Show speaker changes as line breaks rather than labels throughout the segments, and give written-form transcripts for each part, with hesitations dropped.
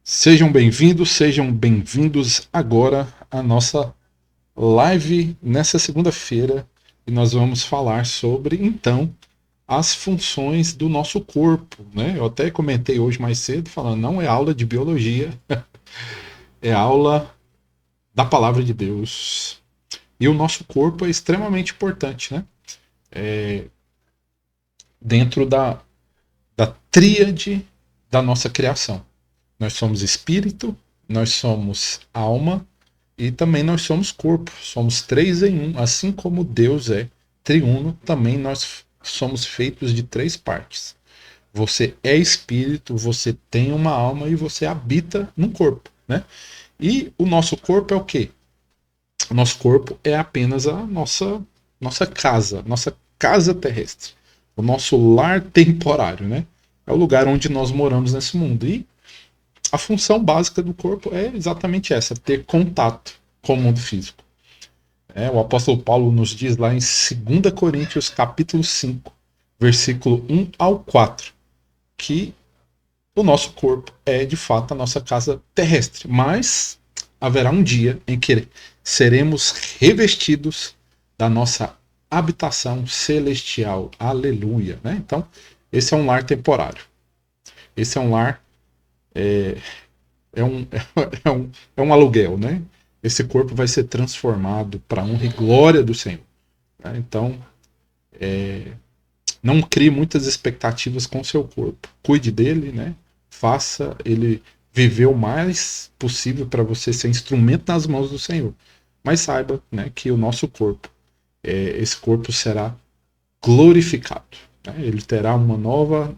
Sejam bem-vindos agora à nossa live nessa segunda-feira e nós vamos falar sobre, então, as funções do nosso corpo, né? Eu até comentei hoje mais cedo falando, não é aula de biologia, é aula da palavra de Deus. E o nosso corpo é extremamente importante, né? Dentro da tríade da nossa criação. Nós somos espírito, nós somos alma e também nós somos corpo. Somos três em um. Assim como Deus é triuno, também nós somos feitos de três partes. Você é espírito, você tem uma alma e você habita num corpo, né? E o nosso corpo é o quê? O nosso corpo é apenas a nossa casa terrestre, o nosso lar temporário, né? É o lugar onde nós moramos nesse mundo. E a função básica do corpo é exatamente essa, ter contato com o mundo físico. O apóstolo Paulo nos diz lá em 2 Coríntios capítulo 5, versículo 1 ao 4, que o nosso corpo é de fato a nossa casa terrestre, mas haverá um dia em que seremos revestidos da nossa habitação celestial. Aleluia, né? Então, esse é um lar temporário. Esse é um lar é um, é um aluguel, né? Esse corpo vai ser transformado para a honra e glória do Senhor. Né? Então, não crie muitas expectativas com o seu corpo. Cuide dele, né? Faça ele viver o mais possível para você ser instrumento nas mãos do Senhor. Mas saiba, né, que o nosso corpo, esse corpo será glorificado. Né? Ele terá uma nova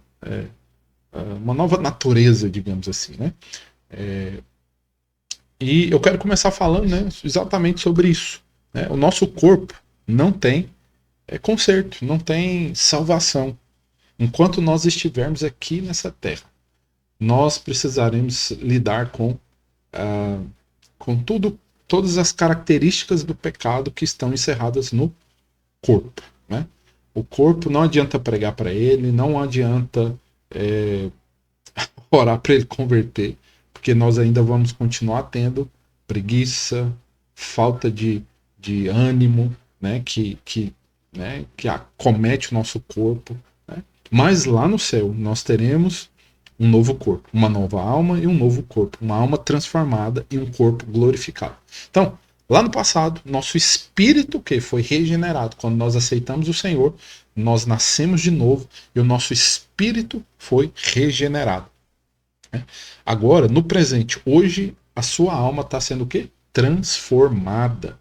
natureza, digamos assim, né? E eu quero começar falando, né, exatamente sobre isso. Né? O nosso corpo não tem conserto, não tem salvação. Enquanto nós estivermos aqui nessa terra, nós precisaremos lidar com todas as características do pecado que estão encerradas no corpo. Né? O corpo não adianta pregar para ele, não adianta orar para ele converter, porque nós ainda vamos continuar tendo preguiça, falta de ânimo, né, que acomete o nosso corpo. Né? Mas lá no céu nós teremos um novo corpo, uma nova alma e um novo corpo, uma alma transformada e um corpo glorificado. Então, lá no passado, nosso espírito que foi regenerado quando nós aceitamos o Senhor, nós nascemos de novo e o nosso espírito foi regenerado. Agora, no presente, hoje, a sua alma está sendo o quê? Transformada.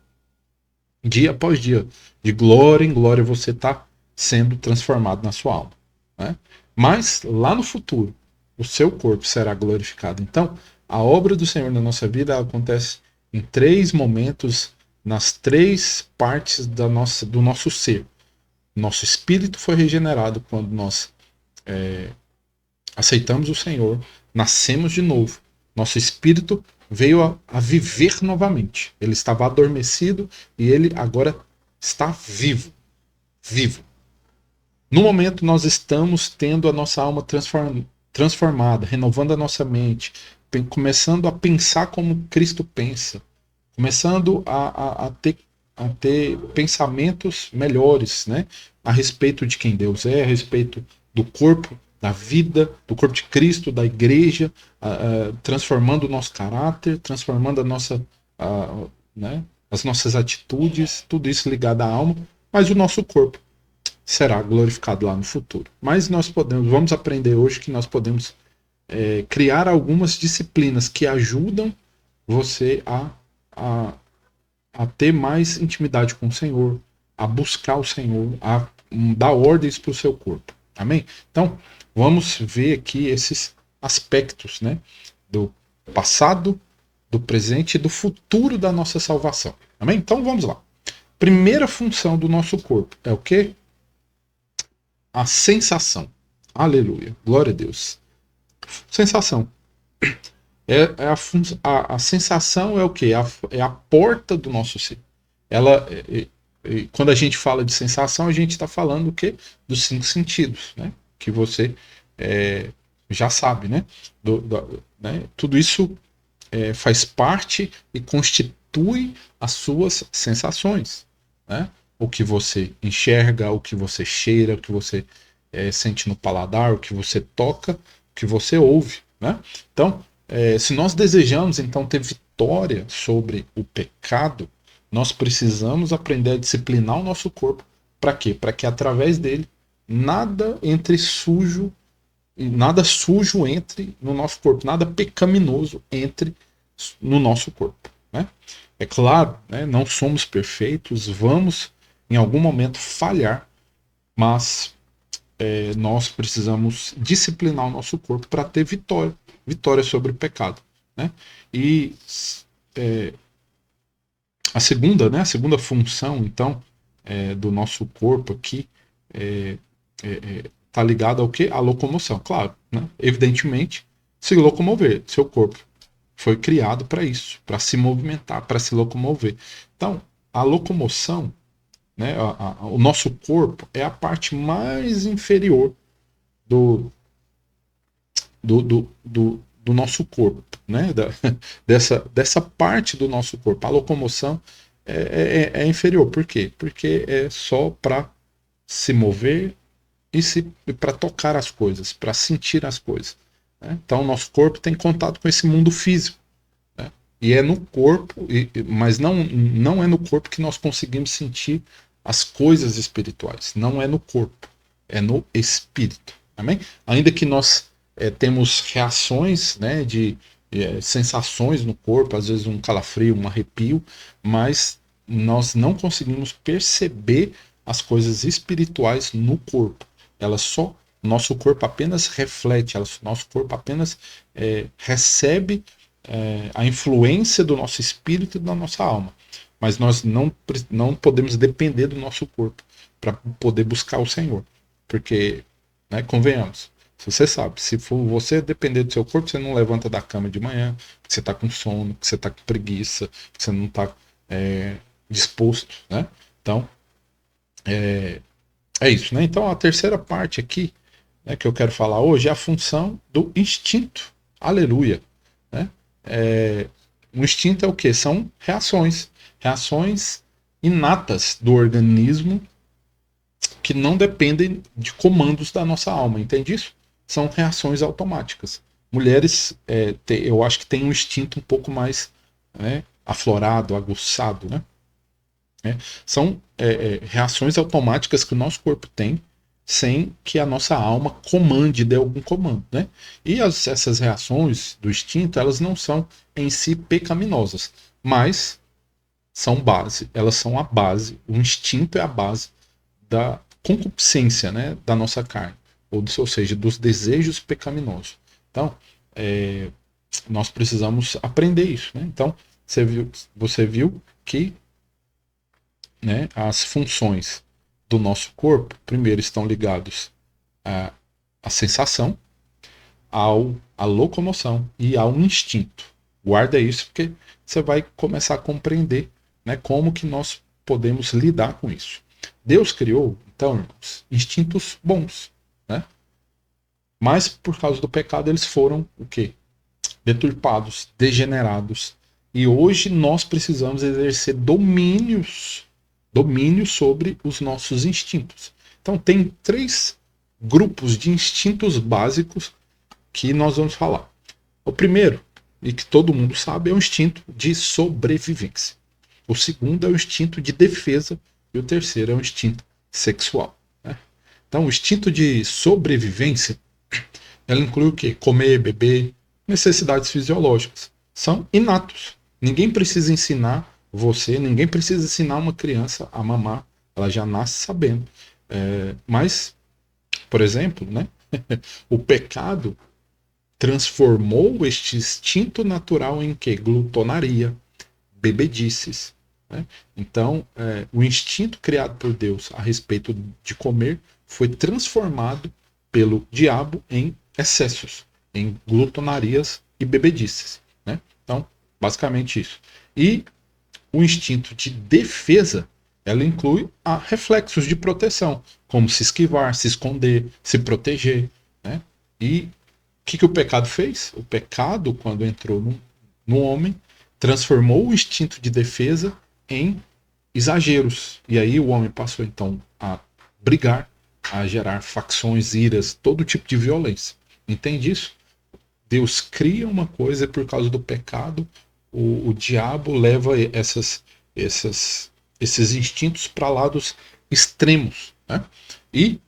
Dia após dia, de glória em glória, você está sendo transformado na sua alma. Né? Mas, lá no futuro, o seu corpo será glorificado. Então, a obra do Senhor na nossa vida acontece em três momentos, nas três partes do nosso ser. Nosso espírito foi regenerado quando nós aceitamos o Senhor, nascemos de novo. Nosso espírito veio a viver novamente. Ele estava adormecido e ele agora está vivo. Vivo. No momento, nós estamos tendo a nossa alma transformada, renovando a nossa mente, começando a pensar como Cristo pensa, começando a ter pensamentos melhores, né? A respeito de quem Deus é, a respeito do corpo, da vida, do corpo de Cristo, da igreja, transformando o nosso caráter, transformando né, as nossas atitudes, tudo isso ligado à alma, mas o nosso corpo será glorificado lá no futuro. Mas vamos aprender hoje que nós podemos criar algumas disciplinas que ajudam você a ter mais intimidade com o Senhor, a buscar o Senhor, a dar ordens para o seu corpo. Amém? Então, vamos ver aqui esses aspectos, né, do passado, do presente e do futuro da nossa salvação. Amém? Então, vamos lá. Primeira função do nosso corpo é o quê? A sensação. Aleluia. Glória a Deus. Sensação. A sensação é o quê? É a porta do nosso ser. Ela, quando a gente fala de sensação, a gente está falando o quê? Dos cinco sentidos, né? Que você já sabe, né? Né? Tudo isso faz parte e constitui as suas sensações, né? O que você enxerga, o que você cheira, o que você sente no paladar, o que você toca, o que você ouve, né? Então, se nós desejamos então ter vitória sobre o pecado, nós precisamos aprender a disciplinar o nosso corpo. Para quê? Para que através dele nada entre sujo e nada sujo entre no nosso corpo, nada pecaminoso entre no nosso corpo, né? É claro, né, não somos perfeitos, vamos em algum momento falhar, mas nós precisamos disciplinar o nosso corpo para ter vitória sobre o pecado, né? E é, a segunda função, então, do nosso corpo aqui está ligada ao que? À locomoção, claro, né? Evidentemente, se locomover, seu corpo foi criado para isso, para se movimentar, para se locomover. Então, a locomoção, né, o nosso corpo é a parte mais inferior do, do nosso corpo, né, dessa parte do nosso corpo. A locomoção é inferior. Por quê? Porque é só para se mover e para tocar as coisas, para sentir as coisas, né? Então, o nosso corpo tem contato com esse mundo físico. Né? E é no corpo, mas não é no corpo que nós conseguimos sentir as coisas espirituais. Não é no corpo, é no espírito. Amém? Ainda que nós temos reações, né, de sensações no corpo, às vezes um calafrio, um arrepio, mas nós não conseguimos perceber as coisas espirituais no corpo. Elas só, nosso corpo apenas reflete, nosso corpo apenas recebe a influência do nosso espírito e da nossa alma. Mas nós não podemos depender do nosso corpo para poder buscar o Senhor. Porque, né, convenhamos, se você sabe, se for você depender do seu corpo, você não levanta da cama de manhã, que você está com sono, que você está com preguiça, que você não está disposto, né? Então, é isso, né? Então, a terceira parte aqui, né, que eu quero falar hoje é a função do instinto. Aleluia. Né? O instinto é o que? São reações. Reações inatas do organismo que não dependem de comandos da nossa alma. Entende isso? São reações automáticas. Mulheres, eu acho que têm um instinto um pouco mais aflorado, aguçado, né? São reações automáticas que o nosso corpo tem sem que a nossa alma comande, dê algum comando, né? E essas reações do instinto, elas não são em si pecaminosas, mas são base, elas são a base, o instinto é a base da concupiscência, né, da nossa carne, ou seja, dos desejos pecaminosos. Então, nós precisamos aprender isso, né? Então, você viu que, né, as funções do nosso corpo, primeiro, estão ligados à sensação, à locomoção e ao instinto. Guarda isso, porque você vai começar a compreender, né, como que nós podemos lidar com isso. Deus criou, então, irmãos, instintos bons, né? Mas por causa do pecado eles foram o quê? Deturpados, degenerados. E hoje nós precisamos exercer domínio sobre os nossos instintos. Então tem 3 grupos de instintos básicos que nós vamos falar. O primeiro, e que todo mundo sabe, é o instinto de sobrevivência. O segundo é o instinto de defesa e o terceiro é o instinto sexual. Né? Então o instinto de sobrevivência, ela inclui o quê? Comer, beber, necessidades fisiológicas. São inatos. Ninguém precisa ensinar você, ninguém precisa ensinar uma criança a mamar, ela já nasce sabendo. Mas, por exemplo, né, o pecado transformou este instinto natural em que? Glutonaria, bebedices. Né? Então, o instinto criado por Deus a respeito de comer foi transformado pelo diabo em excessos, em glutonarias e bebedices. Né? Então, basicamente isso. E o instinto de defesa, ela inclui reflexos de proteção, como se esquivar, se esconder, se proteger. Né? E que o pecado fez? O pecado, quando entrou no homem, transformou o instinto de defesa em exageros. E aí o homem passou então a brigar, a gerar facções, iras, todo tipo de violência. Entende isso? Deus cria uma coisa e por causa do pecado, o diabo leva esses instintos para lados extremos. Né? E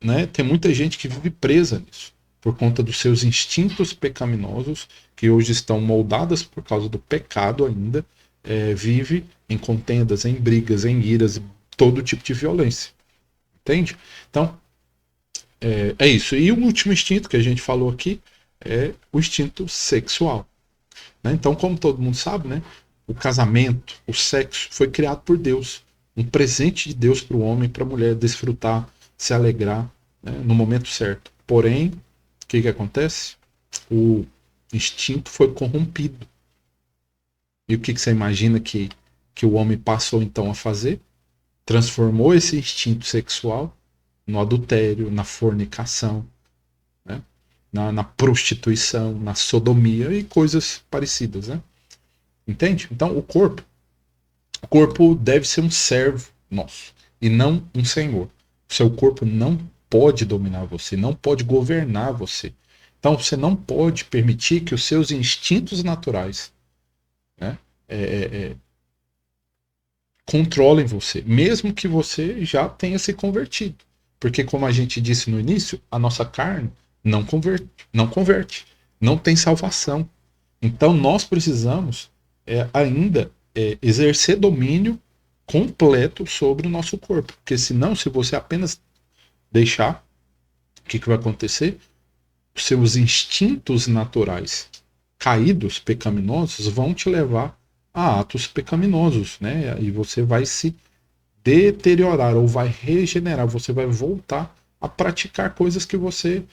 né, tem muita gente que vive presa nisso, por conta dos seus instintos pecaminosos, que hoje estão moldadas por causa do pecado ainda, vive em contendas, em brigas, em iras, todo tipo de violência. Entende? Então, é isso. E o último instinto que a gente falou aqui é o instinto sexual. Né? Então, como todo mundo sabe, né, o casamento, o sexo, foi criado por Deus. Um presente de Deus para o homem e para a mulher desfrutar, se alegrar, né, no momento certo. Porém, o que acontece? O instinto foi corrompido. E o que você imagina que o homem passou então a fazer? Transformou esse instinto sexual no adultério, na fornicação, né? na prostituição, na sodomia e coisas parecidas. Né? Entende? Então o corpo deve ser um servo nosso e não um senhor. O seu corpo não pode dominar você, não pode governar você. Então você não pode permitir que os seus instintos naturais, né, controlem você, mesmo que você já tenha se convertido. Porque, como a gente disse no início, a nossa carne não converte, não tem salvação. Então, nós precisamos ainda exercer domínio completo sobre o nosso corpo. Porque, senão, se você apenas deixar, o que vai acontecer? Os seus instintos naturais caídos, pecaminosos, vão te levar a atos pecaminosos, né? E você vai se deteriorar ou vai regenerar, você vai voltar a praticar coisas que você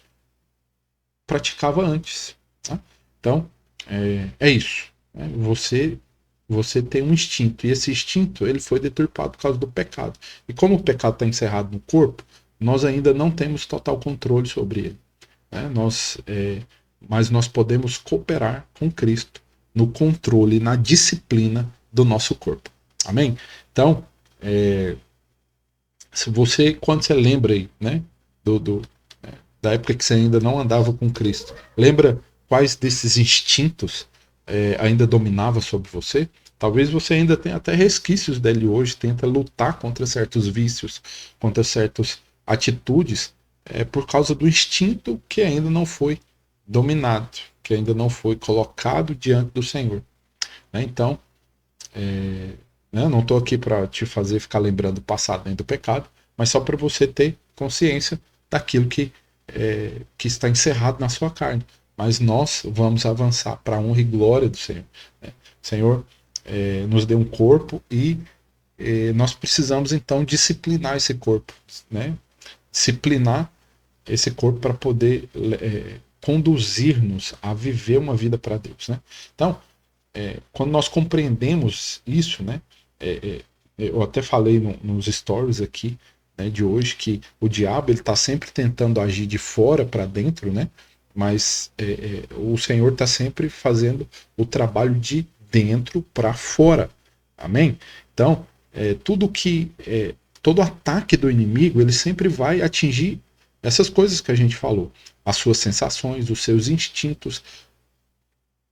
praticava antes. Tá? Então, é isso. Né? Você tem um instinto, e esse instinto ele foi deturpado por causa do pecado. E como o pecado está encerrado no corpo, nós ainda não temos total controle sobre ele. Né? Mas nós podemos cooperar com Cristo no controle, na disciplina do nosso corpo. Amém? Então, se você, quando você lembra aí, né, da época que você ainda não andava com Cristo, lembra quais desses instintos ainda dominava sobre você? Talvez você ainda tenha até resquícios dele hoje, tenta lutar contra certos vícios, contra certas atitudes, por causa do instinto que ainda não foi dominado, que ainda não foi colocado diante do Senhor. Né? Então, né, não estou aqui para te fazer ficar lembrando do passado nem do pecado, mas só para você ter consciência daquilo que está encerrado na sua carne. Mas nós vamos avançar para a honra e glória do Senhor. Né? O Senhor nos deu um corpo e nós precisamos então disciplinar esse corpo, né? Disciplinar esse corpo para poder conduzir-nos a viver uma vida para Deus, né? Então, quando nós compreendemos isso, né? Eu até falei nos stories aqui, né, de hoje, que o diabo ele está sempre tentando agir de fora para dentro, né? Mas o Senhor está sempre fazendo o trabalho de dentro para fora. Amém? Então, todo ataque do inimigo, ele sempre vai atingir essas coisas que a gente falou. As suas sensações, os seus instintos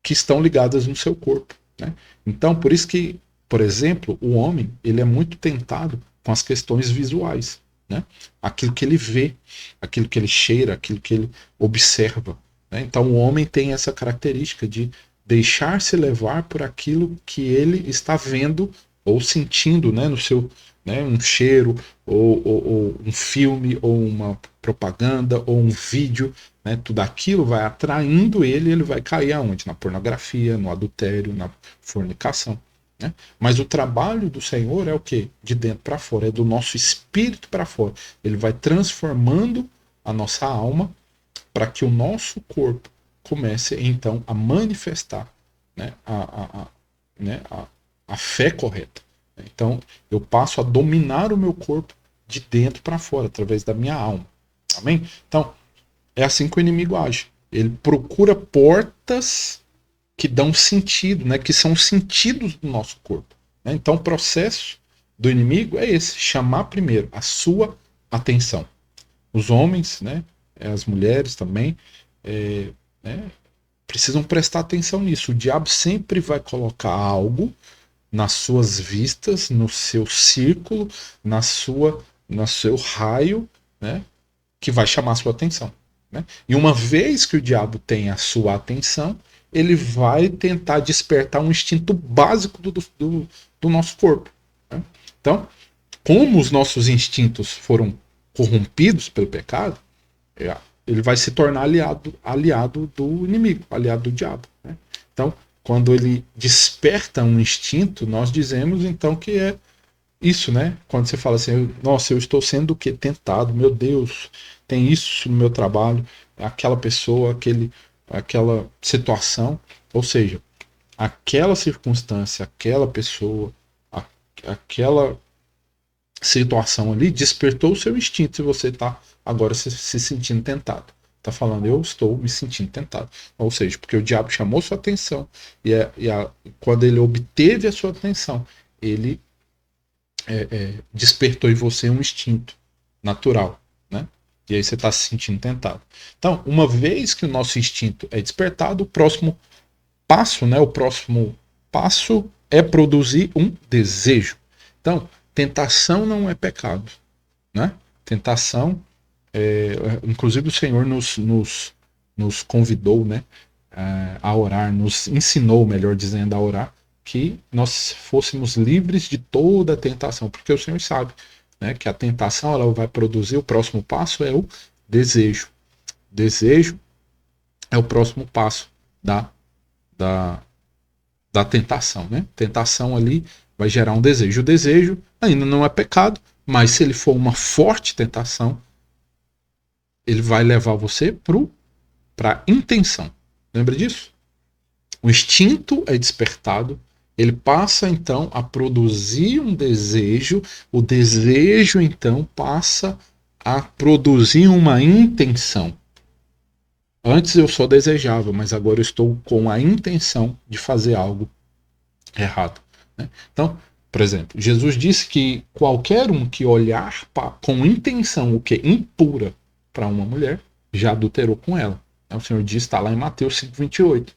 que estão ligadas no seu corpo. Né? Então, por isso que, por exemplo, o homem ele é muito tentado com as questões visuais. Né? Aquilo que ele vê, aquilo que ele cheira, aquilo que ele observa. Né? Então, o homem tem essa característica de deixar-se levar por aquilo que ele está vendo ou sentindo, né, no seu, né, um cheiro, ou um filme, ou uma propaganda, ou um vídeo, né, tudo aquilo vai atraindo ele vai cair aonde? Na pornografia, no adultério, na fornicação. Né? Mas o trabalho do Senhor é o quê? De dentro para fora, é do nosso espírito para fora. Ele vai transformando a nossa alma para que o nosso corpo comece então a manifestar, né, a fé correta. Então eu passo a dominar o meu corpo de dentro para fora, através da minha alma. Amém? Então é assim que o inimigo age. Ele procura portas que dão sentido, né? Que são sentidos do nosso corpo. Né? Então, o processo do inimigo é esse: chamar primeiro a sua atenção. Os homens, né? As mulheres também, né? Precisam prestar atenção nisso. O diabo sempre vai colocar algo nas suas vistas, no seu círculo, no seu raio, né? Que vai chamar a sua atenção. Né? E uma vez que o diabo tem a sua atenção, ele vai tentar despertar um instinto básico do nosso corpo. Né? Então, como os nossos instintos foram corrompidos pelo pecado, ele vai se tornar aliado do inimigo, aliado do diabo. Né? Então, quando ele desperta um instinto, nós dizemos então que é isso, né? Quando você fala assim, nossa, eu estou sendo o quê? Tentado, meu Deus, tem isso no meu trabalho, aquela pessoa, aquela situação, ou seja, aquela circunstância, aquela pessoa, aquela situação ali despertou o seu instinto e você está agora se sentindo tentado. Está falando, eu estou me sentindo tentado. Ou seja, porque o diabo chamou sua atenção quando ele obteve a sua atenção, ele despertou em você um instinto natural, né? E aí você está se sentindo tentado. Então, uma vez que o nosso instinto é despertado, o próximo passo, né? O próximo passo é produzir um desejo. Então, tentação não é pecado, né? Tentação, inclusive o Senhor nos convidou, né? A orar, nos ensinou, melhor dizendo, a orar, que nós fôssemos livres de toda a tentação, porque o Senhor sabe, né, que a tentação ela vai produzir, o próximo passo é o desejo. Desejo é o próximo passo da tentação, né? Tentação ali vai gerar um desejo. O desejo ainda não é pecado, mas se ele for uma forte tentação, ele vai levar você para a intenção. Lembra disso? O instinto é despertado, ele passa então a produzir um desejo, o desejo então passa a produzir uma intenção. Antes eu só desejava, mas agora eu estou com a intenção de fazer algo errado. Né? Então, por exemplo, Jesus disse que qualquer um que olhar com intenção o que impura para uma mulher, já adulterou com ela. O Senhor diz, está lá em Mateus 5,28.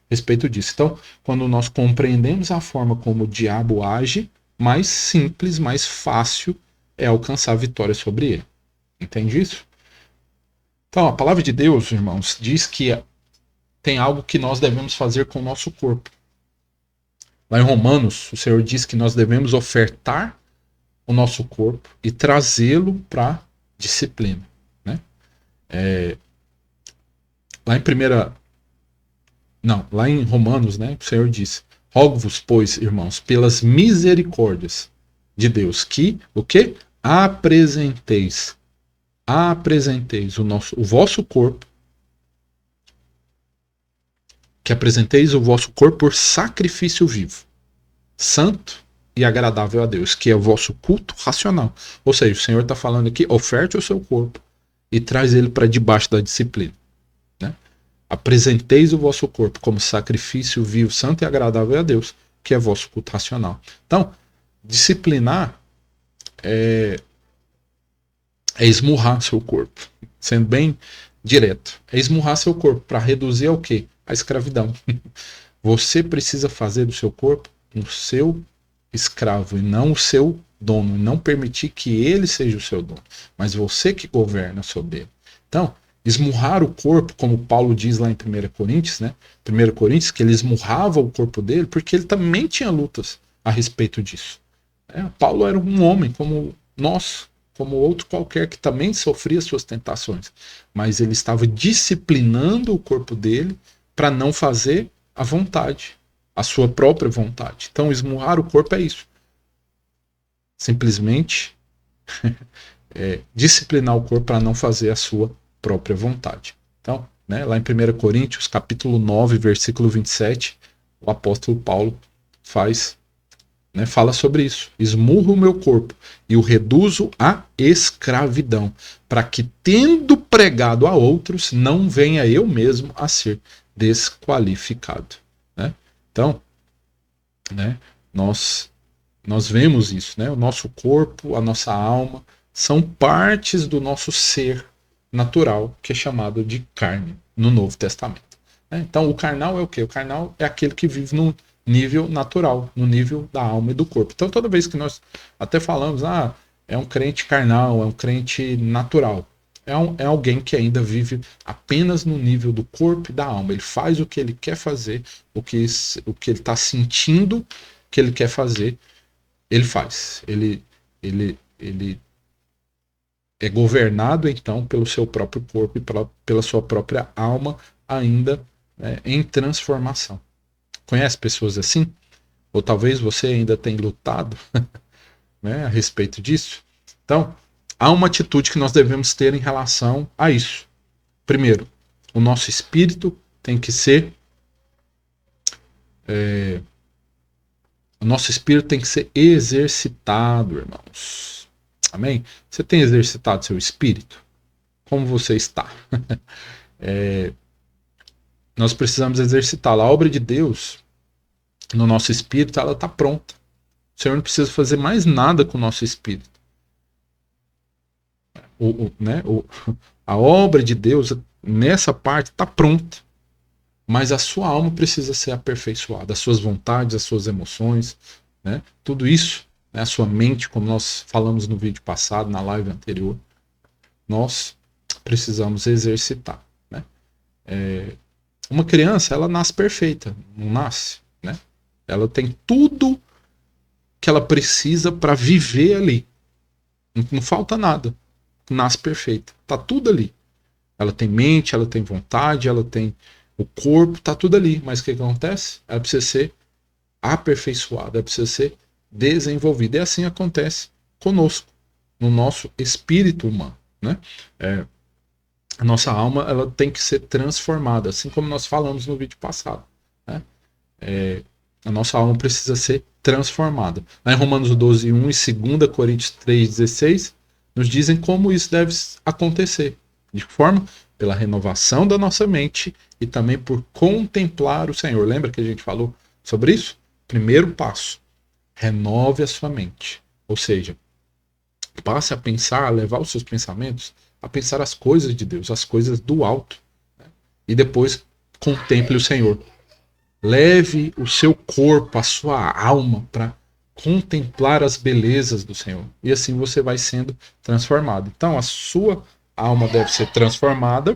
Respeito disso. Então, quando nós compreendemos a forma como o diabo age, mais simples, mais fácil é alcançar a vitória sobre ele. Entende isso? Então, a palavra de Deus, irmãos, diz que tem algo que nós devemos fazer com o nosso corpo. Lá em Romanos, o Senhor diz que nós devemos ofertar o nosso corpo e trazê-lo para disciplina. Né? Lá em Romanos, né, o Senhor diz: rogo-vos, pois, irmãos, pelas misericórdias de Deus, que o quê? Apresenteis o vosso corpo, que apresenteis o vosso corpo por sacrifício vivo, santo e agradável a Deus, que é o vosso culto racional. Ou seja, o Senhor está falando aqui, oferte o seu corpo e traz ele para debaixo da disciplina. Né? Apresenteis o vosso corpo como sacrifício vivo, santo e agradável a Deus, que é vosso culto racional. Então, disciplinar é esmurrar seu corpo, sendo bem direto. É esmurrar seu corpo para reduzir ao quê? A escravidão. Você precisa fazer do seu corpo um seu escravo e não o seu dono, e não permitir que ele seja o seu dono, mas você que governa sobre ele. Então, esmurrar o corpo, como Paulo diz lá em 1 Coríntios, né? 1 Coríntios, que ele esmurrava o corpo dele, porque ele também tinha lutas a respeito disso. Paulo era um homem como nós, como outro qualquer, que também sofria suas tentações, mas ele estava disciplinando o corpo dele para não fazer a vontade, a sua própria vontade. Então, esmurrar o corpo é isso. Simplesmente disciplinar o corpo para não fazer a sua própria vontade. Então, né, lá em 1 Coríntios, capítulo 9, versículo 27, o apóstolo Paulo faz né, fala sobre isso. Esmurro o meu corpo e o reduzo à escravidão, para que, tendo pregado a outros, não venha eu mesmo a ser desqualificado. Né? Então, né, nós vemos isso, né? O nosso corpo, a nossa alma, são partes do nosso ser natural, que é chamado de carne, no Novo Testamento. Né? Então, o carnal é o quê? O carnal é aquele que vive no nível natural, no nível da alma e do corpo. Então, toda vez que nós até falamos, é um crente carnal, é um crente natural, é alguém que ainda vive apenas no nível do corpo e da alma. Ele faz o que ele quer fazer, o que ele está sentindo que ele quer fazer, ele faz. Ele é governado, então, pelo seu próprio corpo e pela sua própria alma, ainda, né, em transformação. Conhece pessoas assim? Ou talvez você ainda tenha lutado, né, a respeito disso? Então, há uma atitude que nós devemos ter em relação a isso. Primeiro, o nosso espírito tem que ser o nosso espírito tem que ser exercitado, irmãos. Amém? Você tem exercitado seu espírito? Como você está? Nós precisamos exercitá-la. A obra de Deus no nosso espírito, ela está pronta. O Senhor não precisa fazer mais nada com o nosso espírito. A obra de Deus nessa parte está pronta. Mas a sua alma precisa ser aperfeiçoada. As suas vontades, as suas emoções, né? Tudo isso, né? A sua mente, como nós falamos no vídeo passado, na live anterior, nós precisamos exercitar. Né? Uma criança, ela nasce perfeita, não nasce, né? Ela tem tudo que ela precisa para viver ali. Não falta nada. Nasce perfeita. Tá tudo ali. Ela tem mente, ela tem vontade, ela tem o corpo, tá tudo ali. Mas o que acontece? Ela precisa ser aperfeiçoada, ela precisa ser desenvolvida. E assim acontece conosco, no nosso espírito humano. Né? A nossa alma, ela tem que ser transformada, assim como nós falamos no vídeo passado. Né? A nossa alma precisa ser transformada. Lá em Romanos 12, 1 e 2 Coríntios 3, 16, nos dizem como isso deve acontecer. De que forma? Pela renovação da nossa mente e também por contemplar o Senhor. Lembra que a gente falou sobre isso? Primeiro passo, renove a sua mente. Ou seja, passe a pensar, a levar os seus pensamentos a pensar as coisas de Deus, as coisas do alto. Né? E depois contemple o Senhor. Leve o seu corpo, a sua alma para contemplar as belezas do Senhor. E assim você vai sendo transformado. Então a sua alma deve ser transformada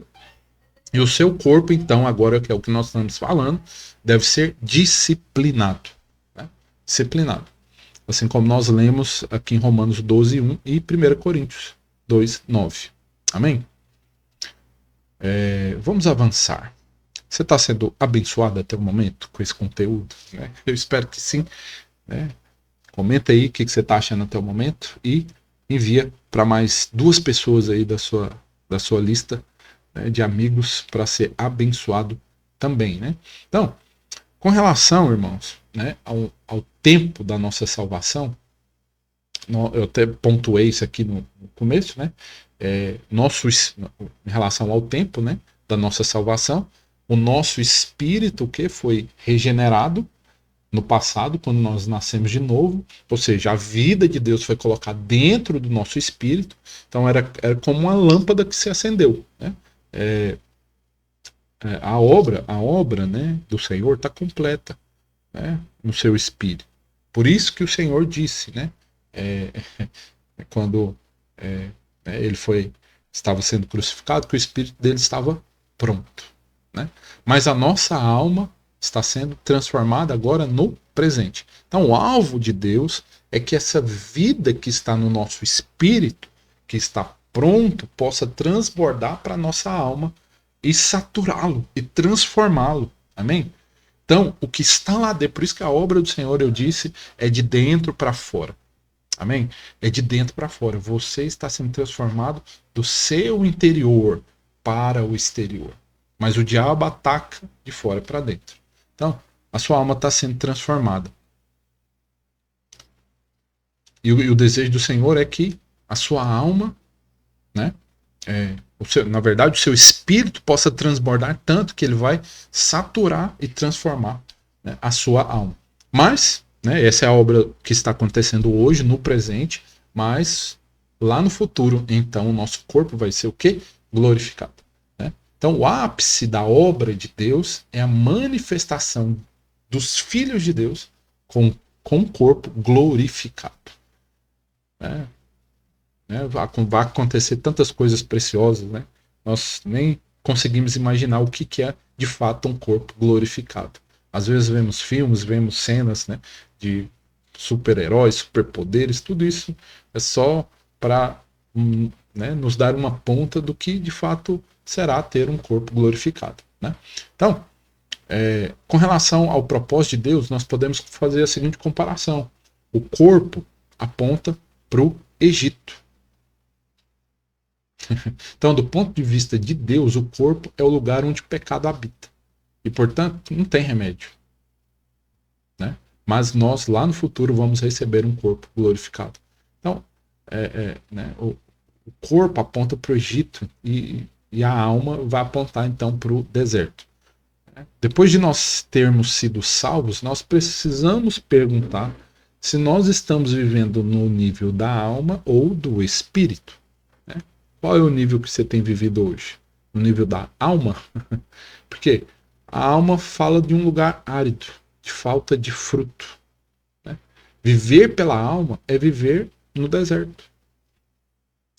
e o seu corpo, então, agora que é o que nós estamos falando, deve ser disciplinado. Né? Disciplinado. Assim como nós lemos aqui em Romanos 12, 1 e 1 Coríntios 2, 9. Amém? Vamos avançar. Você está sendo abençoado até o momento com esse conteúdo? Né? Eu espero que sim. Né? Comenta aí o que você está achando até o momento e envia para mais 2 pessoas aí da sua lista, né, de amigos para ser abençoado também. Né? Então, com relação, irmãos, né, ao tempo da nossa salvação, eu até pontuei isso aqui no começo, né? Em relação ao tempo, né, da nossa salvação, o nosso espírito que foi regenerado no passado, quando nós nascemos de novo, ou seja, a vida de Deus foi colocada dentro do nosso espírito, então era como uma lâmpada que se acendeu. Né? A obra, né, do Senhor está completa, né, no seu espírito. Por isso que o Senhor disse, né, quando ele estava sendo crucificado, que o espírito dele estava pronto. Né? Mas a nossa alma está sendo transformada agora no presente. Então, o alvo de Deus é que essa vida que está no nosso espírito, que está pronto, possa transbordar para a nossa alma e saturá-lo e transformá-lo. Amém? Então, o que está lá dentro, por isso que a obra do Senhor, eu disse, é de dentro para fora. Amém? É de dentro para fora. Você está sendo transformado do seu interior para o exterior. Mas o diabo ataca de fora para dentro. Então, a sua alma está sendo transformada. E o desejo do Senhor é que a sua alma, né, na verdade, o seu espírito possa transbordar tanto que ele vai saturar e transformar, né, a sua alma. Mas, né, essa é a obra que está acontecendo hoje, no presente, mas lá no futuro, então, o nosso corpo vai ser o quê? Glorificado. Né? Então, o ápice da obra de Deus é a manifestação dos filhos de Deus com o corpo glorificado. Né? Vai acontecer tantas coisas preciosas, né? Nós nem conseguimos imaginar o que é de fato um corpo glorificado. Às vezes vemos filmes, vemos cenas, né, de super-heróis, superpoderes, tudo isso é só para, né, nos dar uma ponta do que de fato será ter um corpo glorificado. Né? Então, com relação ao propósito de Deus, nós podemos fazer a seguinte comparação: o corpo aponta para o Egito. Então, do ponto de vista de Deus, o corpo é o lugar onde o pecado habita. E, portanto, não tem remédio. Né? Mas nós, lá no futuro, vamos receber um corpo glorificado. Então, né, o corpo aponta para o Egito e a alma vai apontar, então, para o deserto. Depois de nós termos sido salvos, nós precisamos perguntar se nós estamos vivendo no nível da alma ou do espírito. Né? Qual é o nível que você tem vivido hoje? No nível da alma? Porque a alma fala de um lugar árido, de falta de fruto. Né? Viver pela alma é viver no deserto.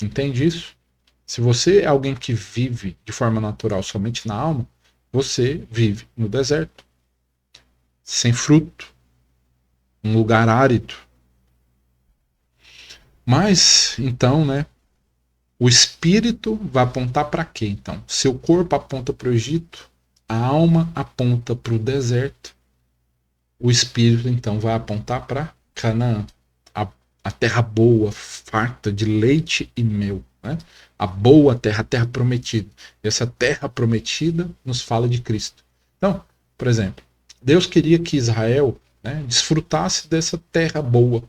Entende isso? Se você é alguém que vive de forma natural somente na alma, você vive no deserto, sem fruto, um lugar árido. Mas, então, né, o espírito vai apontar para quê, então? Seu corpo aponta para o Egito, a alma aponta para o deserto, o espírito, então, vai apontar para Canaã, a terra boa, farta de leite e mel. Né? A boa terra, a terra prometida. E essa terra prometida nos fala de Cristo. Então, por exemplo, Deus queria que Israel, né, desfrutasse dessa terra boa,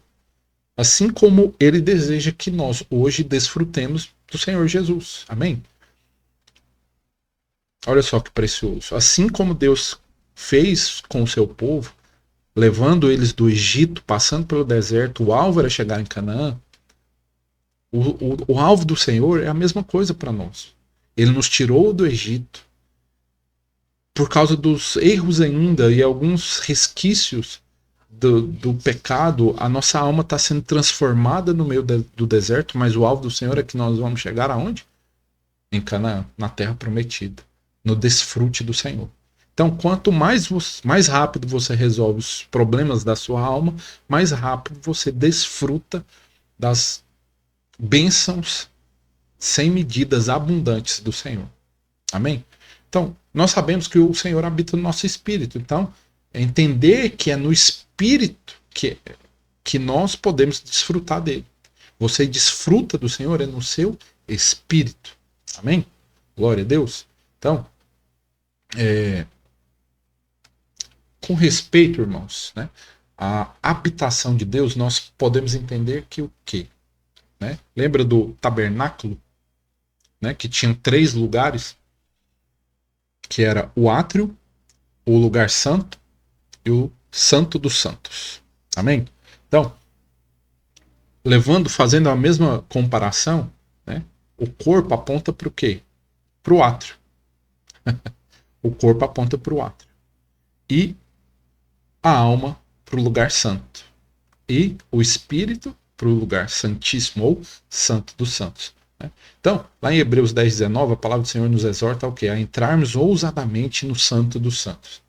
assim como ele deseja que nós hoje desfrutemos do Senhor Jesus. Amém? Olha só que precioso. Assim como Deus fez com o seu povo, levando eles do Egito, passando pelo deserto, o alvo era chegar em Canaã. O alvo do Senhor é a mesma coisa para nós. Ele nos tirou do Egito por causa dos erros ainda e alguns resquícios do pecado. A nossa alma está sendo transformada no meio do deserto, mas o alvo do Senhor é que nós vamos chegar aonde? Em Canaã, na terra prometida, no desfrute do Senhor. Então, quanto mais rápido você resolve os problemas da sua alma, mais rápido você desfruta das bênçãos sem medidas abundantes do Senhor. Amém? Então, nós sabemos que o Senhor habita no nosso espírito. Então, entender que é no espírito que nós podemos desfrutar dele. Você desfruta do Senhor é no seu espírito. Amém? Glória a Deus. Então, com respeito, irmãos, né, à habitação de Deus, nós podemos entender que o quê? Né? Lembra do tabernáculo? Né, que tinha 3 lugares, que era o átrio, o lugar santo e o santo dos santos. Amém? Então, fazendo a mesma comparação, né, o corpo aponta para o quê? Para o átrio. O corpo aponta para o átrio. E a alma para o lugar santo. E o espírito para o lugar santíssimo, ou santo dos santos. Então, lá em Hebreus 10:19, a palavra do Senhor nos exorta ao quê? A entrarmos ousadamente no santo dos santos.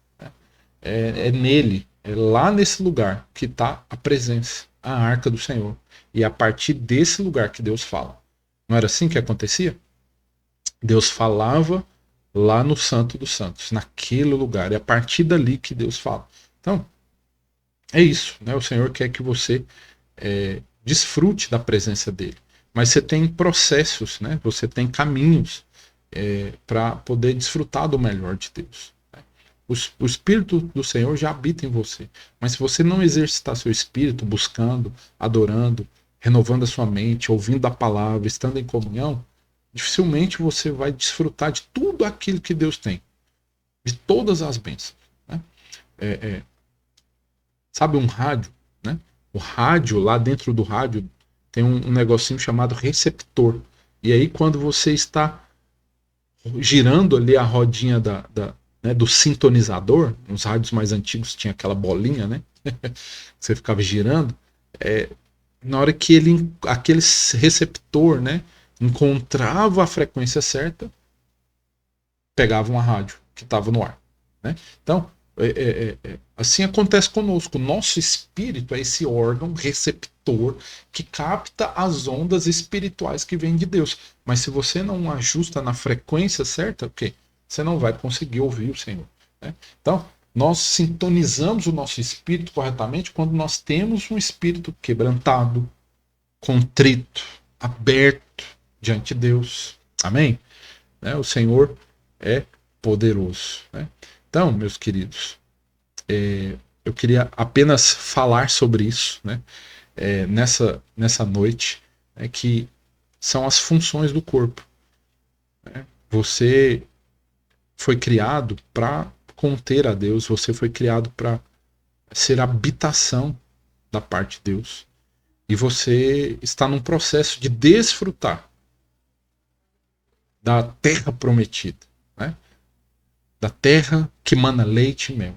É nele, é lá nesse lugar que está a presença, a arca do Senhor. E é a partir desse lugar que Deus fala. Não era assim que acontecia? Deus falava lá no santo dos santos, naquele lugar. É a partir dali que Deus fala. Então, é isso. Né? O Senhor quer que você desfrute da presença dele. Mas você tem processos, né? Você tem caminhos para poder desfrutar do melhor de Deus. Né? O Espírito do Senhor já habita em você. Mas se você não exercitar seu espírito buscando, adorando, renovando a sua mente, ouvindo a palavra, estando em comunhão, dificilmente você vai desfrutar de tudo aquilo que Deus tem, de todas as bênçãos. Né? Sabe um rádio? Né? O rádio, lá dentro do rádio, tem um negocinho chamado receptor. E aí, quando você está girando ali a rodinha né, do sintonizador, nos rádios mais antigos tinha aquela bolinha, né? Você ficava girando. Na hora que aquele receptor, né, encontrava a frequência certa, pegava uma rádio que estava no ar. Né? Então, assim acontece conosco. O nosso espírito é esse órgão receptor que capta as ondas espirituais que vêm de Deus. Mas se você não ajusta na frequência certa, okay, você não vai conseguir ouvir o Senhor. Né? Então, nós sintonizamos o nosso espírito corretamente quando nós temos um espírito quebrantado, contrito, aberto diante de Deus. Amém? Né? O Senhor é poderoso. Né? Então, meus queridos, eu queria apenas falar sobre isso, né? Nessa noite, que são as funções do corpo. Né? Você foi criado para conter a Deus, você foi criado para ser habitação da parte de Deus. E você está num processo de desfrutar da terra prometida, né? Da terra que mana leite e mel.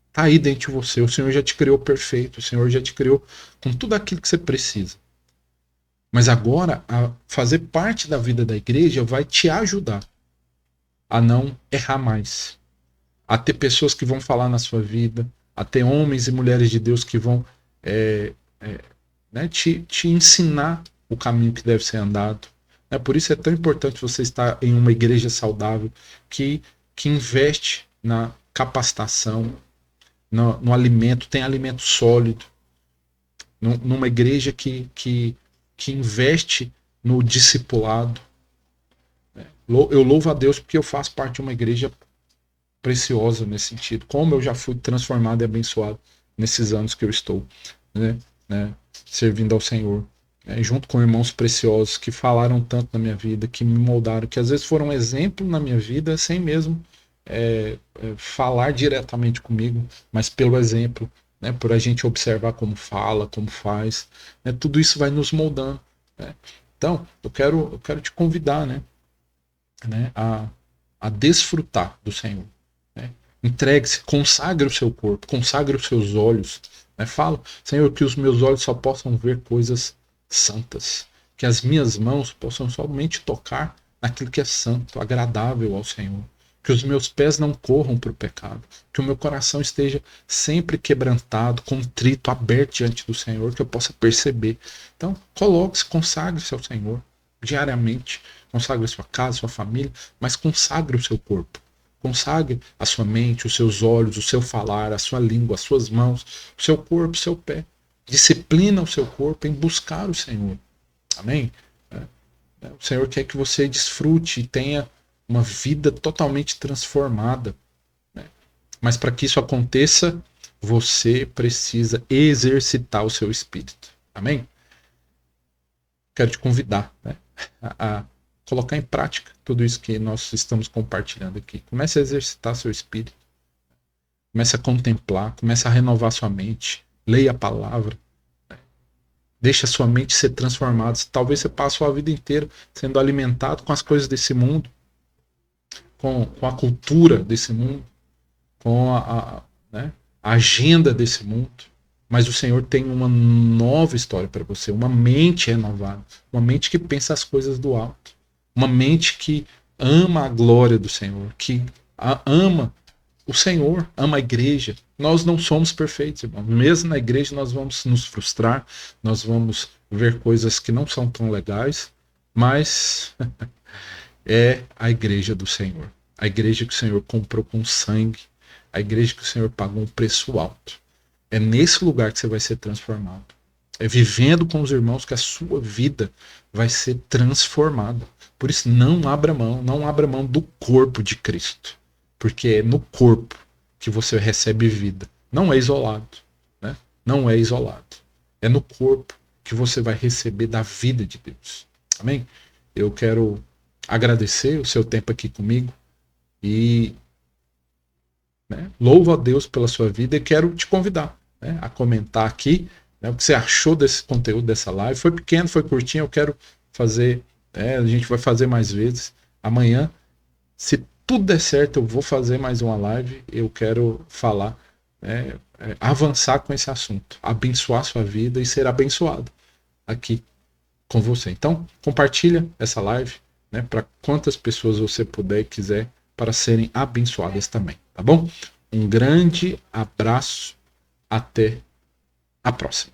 Está aí dentro de você. O Senhor já te criou perfeito. O Senhor já te criou com tudo aquilo que você precisa. Mas agora, a fazer parte da vida da igreja vai te ajudar a não errar mais. A ter pessoas que vão falar na sua vida. A ter homens e mulheres de Deus que vão né, te ensinar o caminho que deve ser andado. Por isso é tão importante você estar em uma igreja saudável que investe na capacitação, no alimento, tem alimento sólido, numa igreja que investe no discipulado. Eu louvo a Deus porque eu faço parte de uma igreja preciosa nesse sentido, como eu já fui transformado e abençoado nesses anos que eu estou, né, servindo ao Senhor. Junto com irmãos preciosos que falaram tanto na minha vida, que me moldaram, que às vezes foram um exemplo na minha vida, sem mesmo falar diretamente comigo, mas pelo exemplo, né, por a gente observar como fala, como faz, né, tudo isso vai nos moldando. Né? Então, eu quero te convidar, né, a desfrutar do Senhor. Né? Entregue-se, consagre o seu corpo, consagre os seus olhos. Né? Fala, Senhor, que os meus olhos só possam ver coisas santas, que as minhas mãos possam somente tocar naquilo que é santo, agradável ao Senhor, que os meus pés não corram para o pecado, que o meu coração esteja sempre quebrantado, contrito, aberto diante do Senhor, que eu possa perceber. Então, coloque-se, consagre-se ao Senhor diariamente, consagre a sua casa, a sua família, mas consagre o seu corpo. Consagre a sua mente, os seus olhos, o seu falar, a sua língua, as suas mãos, o seu corpo, o seu pé. Disciplina o seu corpo em buscar o Senhor. Amém? O Senhor quer que você desfrute e tenha uma vida totalmente transformada. Né? Mas para que isso aconteça, você precisa exercitar o seu espírito. Amém? Quero te convidar, né, a colocar em prática tudo isso que nós estamos compartilhando aqui. Comece a exercitar seu espírito. Comece a contemplar, comece a renovar sua mente. Leia a palavra. Deixe a sua mente ser transformada. Talvez você passe a vida inteira sendo alimentado com as coisas desse mundo, com a cultura desse mundo, com né, a agenda desse mundo. Mas o Senhor tem uma nova história para você, uma mente renovada, uma mente que pensa as coisas do alto, uma mente que ama a glória do Senhor, que ama o Senhor, ama a igreja. Nós não somos perfeitos, irmão. Mesmo na igreja nós vamos nos frustrar, nós vamos ver coisas que não são tão legais, mas é a igreja do Senhor. A igreja que o Senhor comprou com sangue, a igreja que o Senhor pagou um preço alto. É nesse lugar que você vai ser transformado. É vivendo com os irmãos que a sua vida vai ser transformada. Por isso, não abra mão do corpo de Cristo. Porque é no corpo que você recebe vida. Não é isolado. Né? Não é isolado. É no corpo que você vai receber da vida de Deus. Amém? Eu quero agradecer o seu tempo aqui comigo e, né, louvo a Deus pela sua vida e quero te convidar, né, a comentar aqui, né, o que você achou desse conteúdo, dessa live. Foi pequeno, foi curtinho, eu quero fazer, a gente vai fazer mais vezes. Amanhã, se tudo der certo, eu vou fazer mais uma live. Eu quero falar, avançar com esse assunto, abençoar sua vida e ser abençoado aqui com você. Então, compartilha essa live, né, para quantas pessoas você puder e quiser, para serem abençoadas também, tá bom? Um grande abraço, até a próxima.